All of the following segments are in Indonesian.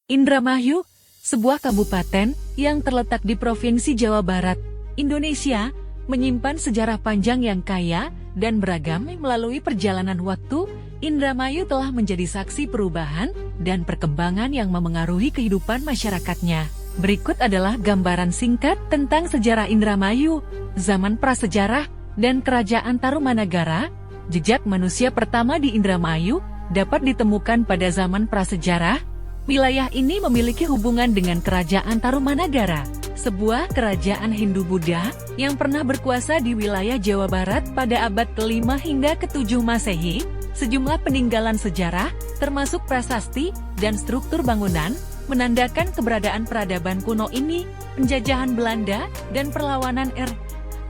Indramayu, sebuah kabupaten yang terletak di Provinsi Jawa Barat, Indonesia, menyimpan sejarah panjang yang kaya dan beragam. Melalui perjalanan waktu, Indramayu telah menjadi saksi perubahan dan perkembangan yang memengaruhi kehidupan masyarakatnya. Berikut adalah gambaran singkat tentang sejarah Indramayu, zaman prasejarah, dan kerajaan Tarumanagara. Jejak manusia pertama di Indramayu dapat ditemukan pada zaman prasejarah. Wilayah ini memiliki hubungan dengan kerajaan Tarumanagara, sebuah kerajaan Hindu-Buddha yang pernah berkuasa di wilayah Jawa Barat pada abad ke-5 hingga ke-7 Masehi. Sejumlah peninggalan sejarah, termasuk prasasti dan struktur bangunan, menandakan keberadaan peradaban kuno ini. Penjajahan Belanda dan perlawanan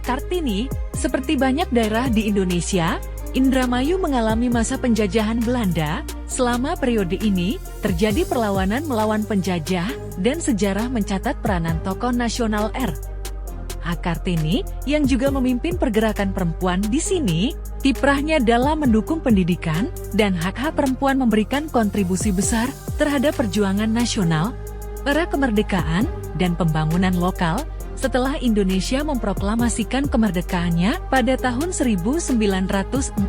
Kartini. Seperti banyak daerah di Indonesia, Indramayu mengalami masa penjajahan Belanda. Selama periode ini, terjadi perlawanan melawan penjajah, dan sejarah mencatat peranan tokoh nasional Kartini, yang juga memimpin pergerakan perempuan di sini. Kiprahnya dalam mendukung pendidikan dan hak-hak perempuan memberikan kontribusi besar terhadap perjuangan nasional, era kemerdekaan, dan pembangunan lokal. Setelah Indonesia memproklamasikan kemerdekaannya pada tahun 1945,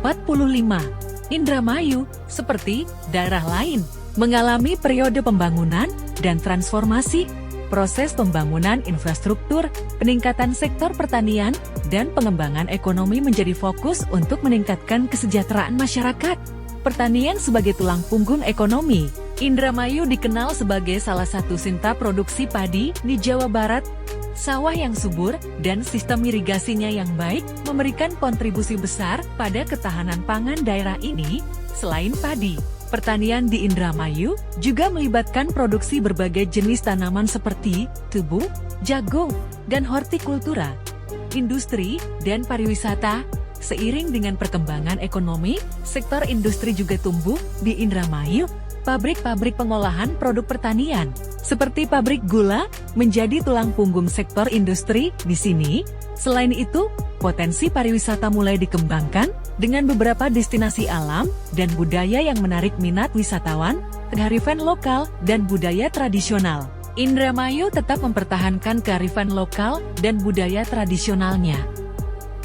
Indramayu, seperti daerah lain, mengalami periode pembangunan dan transformasi. Proses pembangunan infrastruktur, peningkatan sektor pertanian, dan pengembangan ekonomi menjadi fokus untuk meningkatkan kesejahteraan masyarakat. Pertanian sebagai tulang punggung ekonomi, Indramayu dikenal sebagai salah satu sentra produksi padi di Jawa Barat. Sawah yang subur dan sistem irigasinya yang baik memberikan kontribusi besar pada ketahanan pangan daerah ini. Selain padi, pertanian di Indramayu juga melibatkan produksi berbagai jenis tanaman seperti tebu, jagung, dan hortikultura. Industri dan pariwisata. Seiring dengan perkembangan ekonomi, sektor industri juga tumbuh di Indramayu. Pabrik-pabrik pengolahan produk pertanian, seperti pabrik gula, menjadi tulang punggung sektor industri di sini. Selain itu, potensi pariwisata mulai dikembangkan dengan beberapa destinasi alam dan budaya yang menarik minat wisatawan, kearifan lokal, dan budaya tradisional. Indramayu tetap mempertahankan kearifan lokal dan budaya tradisionalnya.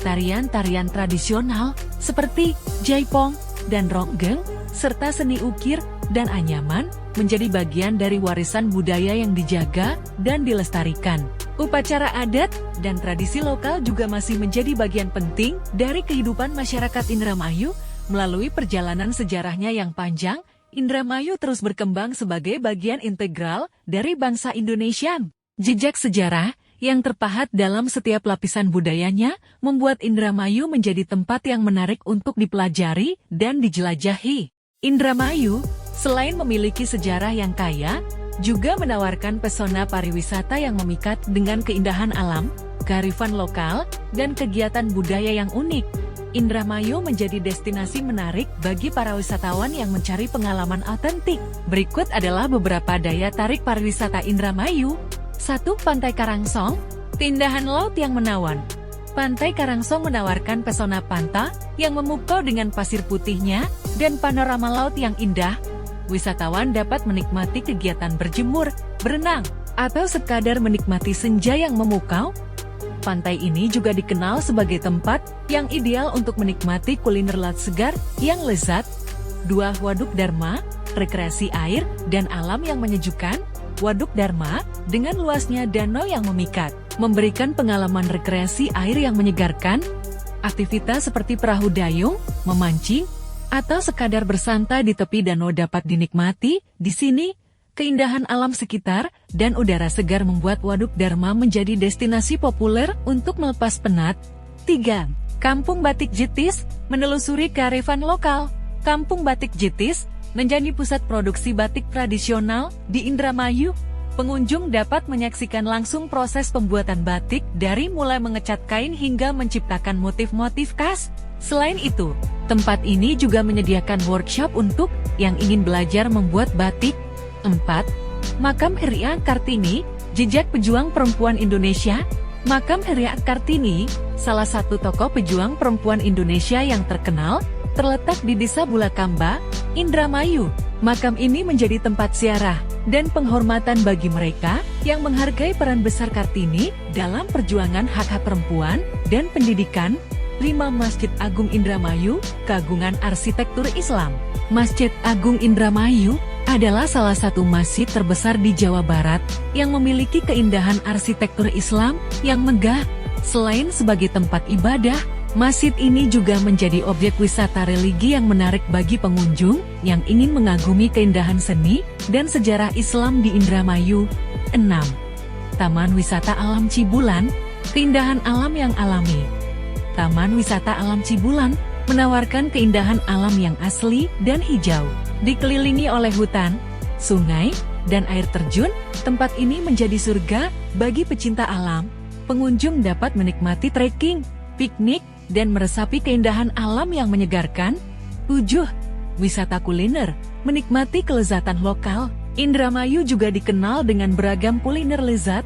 Tarian-tarian tradisional seperti jaipong dan ronggeng, serta seni ukir dan anyaman, menjadi bagian dari warisan budaya yang dijaga dan dilestarikan. Upacara adat dan tradisi lokal juga masih menjadi bagian penting dari kehidupan masyarakat Indramayu. Melalui perjalanan sejarahnya yang panjang, Indramayu terus berkembang sebagai bagian integral dari bangsa Indonesia. Jejak sejarah yang terpahat dalam setiap lapisan budayanya membuat Indramayu menjadi tempat yang menarik untuk dipelajari dan dijelajahi. Indramayu, selain memiliki sejarah yang kaya, juga menawarkan pesona pariwisata yang memikat dengan keindahan alam, kearifan lokal, dan kegiatan budaya yang unik. Indramayu menjadi destinasi menarik bagi para wisatawan yang mencari pengalaman otentik. Berikut adalah beberapa daya tarik pariwisata Indramayu. 1. Pantai Karangsong, keindahan laut yang menawan. Pantai Karangsong menawarkan pesona pantai yang memukau dengan pasir putihnya dan panorama laut yang indah. Wisatawan dapat menikmati kegiatan berjemur, berenang, atau sekadar menikmati senja yang memukau. Pantai ini juga dikenal sebagai tempat yang ideal untuk menikmati kuliner laut segar yang lezat. 2. Waduk Dharma, rekreasi air dan alam yang menyejukkan. Waduk Dharma, dengan luasnya danau yang memikat, memberikan pengalaman rekreasi air yang menyegarkan. Aktivitas seperti perahu dayung, memancing, atau sekadar bersantai di tepi danau dapat dinikmati. Di sini, keindahan alam sekitar dan udara segar membuat Waduk Dharma menjadi destinasi populer untuk melepas penat. 3. Kampung Batik Jetis, menelusuri kearifan lokal. Kampung Batik Jetis menjadi pusat produksi batik tradisional di Indramayu. Pengunjung dapat menyaksikan langsung proses pembuatan batik dari mulai mengecat kain hingga menciptakan motif-motif khas. Selain itu, tempat ini juga menyediakan workshop untuk yang ingin belajar membuat batik. 4. Makam Heria Kartini, jejak pejuang perempuan Indonesia. Makam Heria Kartini, salah satu tokoh pejuang perempuan Indonesia yang terkenal, terletak di Desa Bulakamba, Indramayu. Makam ini menjadi tempat ziarah dan penghormatan bagi mereka yang menghargai peran besar Kartini dalam perjuangan hak-hak perempuan dan pendidikan. 5. Masjid Agung Indramayu, Keagungan Arsitektur Islam. Masjid Agung Indramayu adalah salah satu masjid terbesar di Jawa Barat yang memiliki keindahan arsitektur Islam yang megah. Selain sebagai tempat ibadah, masjid ini juga menjadi objek wisata religi yang menarik bagi pengunjung yang ingin mengagumi keindahan seni dan sejarah Islam di Indramayu. 6. Taman Wisata Alam Cibulan, keindahan alam yang alami. Taman Wisata Alam Cibulan menawarkan keindahan alam yang asli dan hijau. Dikelilingi oleh hutan, sungai, dan air terjun, tempat ini menjadi surga bagi pecinta alam. Pengunjung dapat menikmati trekking, piknik, dan meresapi keindahan alam yang menyegarkan. 7. Wisata kuliner, menikmati kelezatan lokal. Indramayu juga dikenal dengan beragam kuliner lezat.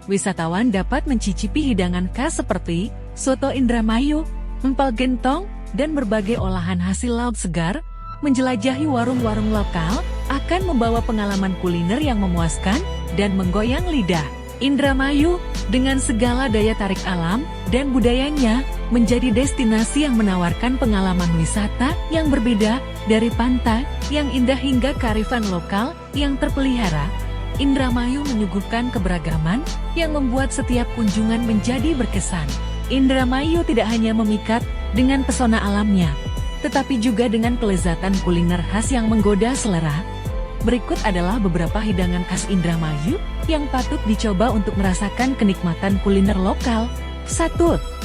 Wisatawan dapat mencicipi hidangan khas seperti soto Indramayu, empal gentong, dan berbagai olahan hasil laut segar. Menjelajahi warung-warung lokal akan membawa pengalaman kuliner yang memuaskan dan menggoyang lidah. Indramayu, dengan segala daya tarik alam dan budayanya, menjadi destinasi yang menawarkan pengalaman wisata yang berbeda, dari pantai yang indah hingga kearifan lokal yang terpelihara. Indramayu menyuguhkan keberagaman yang membuat setiap kunjungan menjadi berkesan. Indramayu tidak hanya memikat dengan pesona alamnya, tetapi juga dengan kelezatan kuliner khas yang menggoda selera. Berikut adalah beberapa hidangan khas Indramayu yang patut dicoba untuk merasakan kenikmatan kuliner lokal. 1.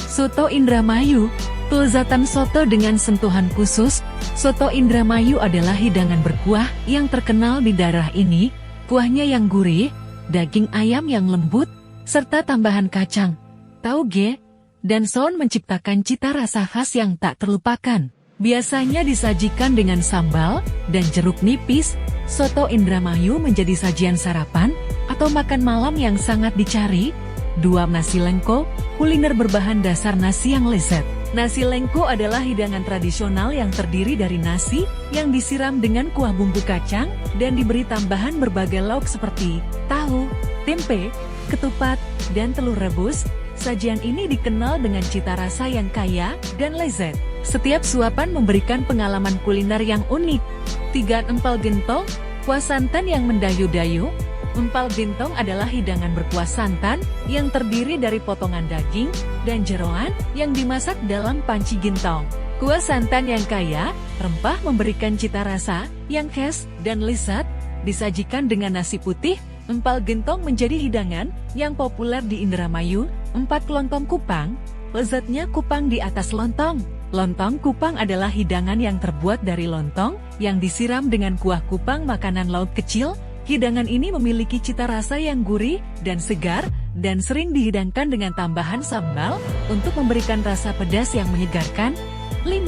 Soto Indramayu, kelezatan soto dengan sentuhan khusus. Soto Indramayu adalah hidangan berkuah yang terkenal di daerah ini. Kuahnya yang gurih, daging ayam yang lembut, serta tambahan kacang, tauge, dan saus menciptakan cita rasa khas yang tak terlupakan. Biasanya disajikan dengan sambal dan jeruk nipis. Soto Indramayu menjadi sajian sarapan atau makan malam yang sangat dicari. 2. Nasi lengko, kuliner berbahan dasar nasi yang lezat. Nasi lengko adalah hidangan tradisional yang terdiri dari nasi yang disiram dengan kuah bumbu kacang dan diberi tambahan berbagai lauk seperti tahu, tempe, ketupat, dan telur rebus. Sajian ini dikenal dengan cita rasa yang kaya dan lezat. Setiap suapan memberikan pengalaman kuliner yang unik. 3. Empal gentong, kuah santan yang mendayu-dayu. Empal gentong adalah hidangan berkuah santan yang terdiri dari potongan daging dan jeroan yang dimasak dalam panci gentong. Kuah santan yang kaya rempah memberikan cita rasa yang khas dan lezat. Disajikan dengan nasi putih, empal gentong menjadi hidangan yang populer di Indramayu. 4. Lontong kupang, lezatnya kupang di atas lontong. Lontong kupang adalah hidangan yang terbuat dari lontong yang disiram dengan kuah kupang, makanan laut kecil. Hidangan ini memiliki cita rasa yang gurih dan segar, dan sering dihidangkan dengan tambahan sambal untuk memberikan rasa pedas yang menyegarkan. 5.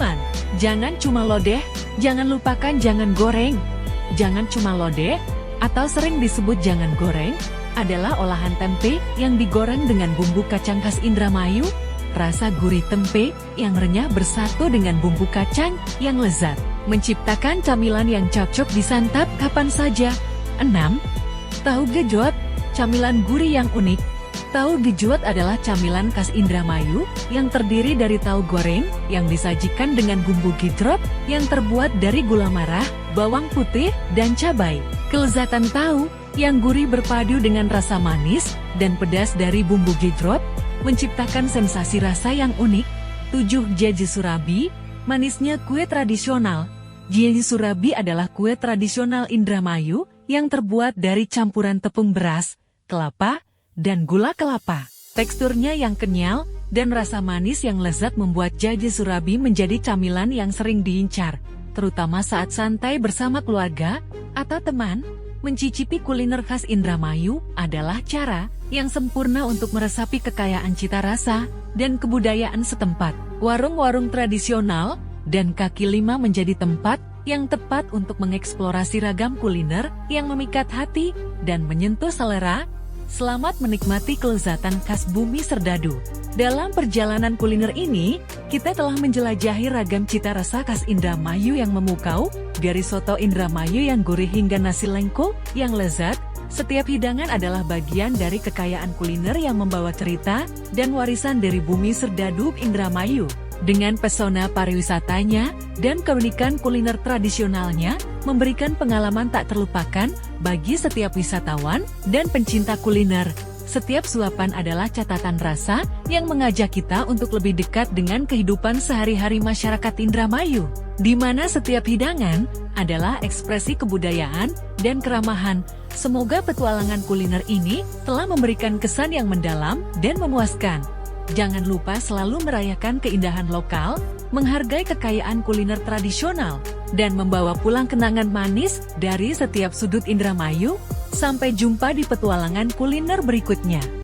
Jangan cuma lodeh, jangan lupakan jangan goreng. Jangan cuma lodeh, atau sering disebut jangan goreng, adalah olahan tempe yang digoreng dengan bumbu kacang khas Indramayu. Rasa gurih tempe yang renyah bersatu dengan bumbu kacang yang lezat, menciptakan camilan yang cocok disantap kapan saja. 6. Tahu gejot, camilan gurih yang unik. Tahu gejot adalah camilan khas Indramayu yang terdiri dari tahu goreng yang disajikan dengan bumbu gejrot yang terbuat dari gula merah, bawang putih, dan cabai. Kelezatan tahu yang gurih berpadu dengan rasa manis dan pedas dari bumbu gejrot menciptakan sensasi rasa yang unik. 7. Jaji Surabi, manisnya kue tradisional. Jaji Surabi adalah kue tradisional Indramayu yang terbuat dari campuran tepung beras, kelapa, dan gula kelapa. Teksturnya yang kenyal dan rasa manis yang lezat membuat jaji Surabi menjadi camilan yang sering diincar, terutama saat santai bersama keluarga atau teman. Mencicipi kuliner khas Indramayu adalah cara yang sempurna untuk meresapi kekayaan cita rasa dan kebudayaan setempat. Warung-warung tradisional dan kaki lima menjadi tempat yang tepat untuk mengeksplorasi ragam kuliner yang memikat hati dan menyentuh selera. Selamat menikmati kelezatan khas bumi Serdadu. Dalam perjalanan kuliner ini, kita telah menjelajahi ragam cita rasa khas Indramayu yang memukau, dari soto Indramayu yang gurih hingga nasi lengko yang lezat. Setiap hidangan adalah bagian dari kekayaan kuliner yang membawa cerita dan warisan dari bumi Serdadu Indramayu. Dengan pesona pariwisatanya dan keunikan kuliner tradisionalnya, memberikan pengalaman tak terlupakan bagi setiap wisatawan dan pencinta kuliner. Setiap suapan adalah catatan rasa yang mengajak kita untuk lebih dekat dengan kehidupan sehari-hari masyarakat Indramayu, di mana setiap hidangan adalah ekspresi kebudayaan dan keramahan. Semoga petualangan kuliner ini telah memberikan kesan yang mendalam dan memuaskan. Jangan lupa selalu merayakan keindahan lokal, menghargai kekayaan kuliner tradisional, dan membawa pulang kenangan manis dari setiap sudut Indramayu. Sampai jumpa di petualangan kuliner berikutnya.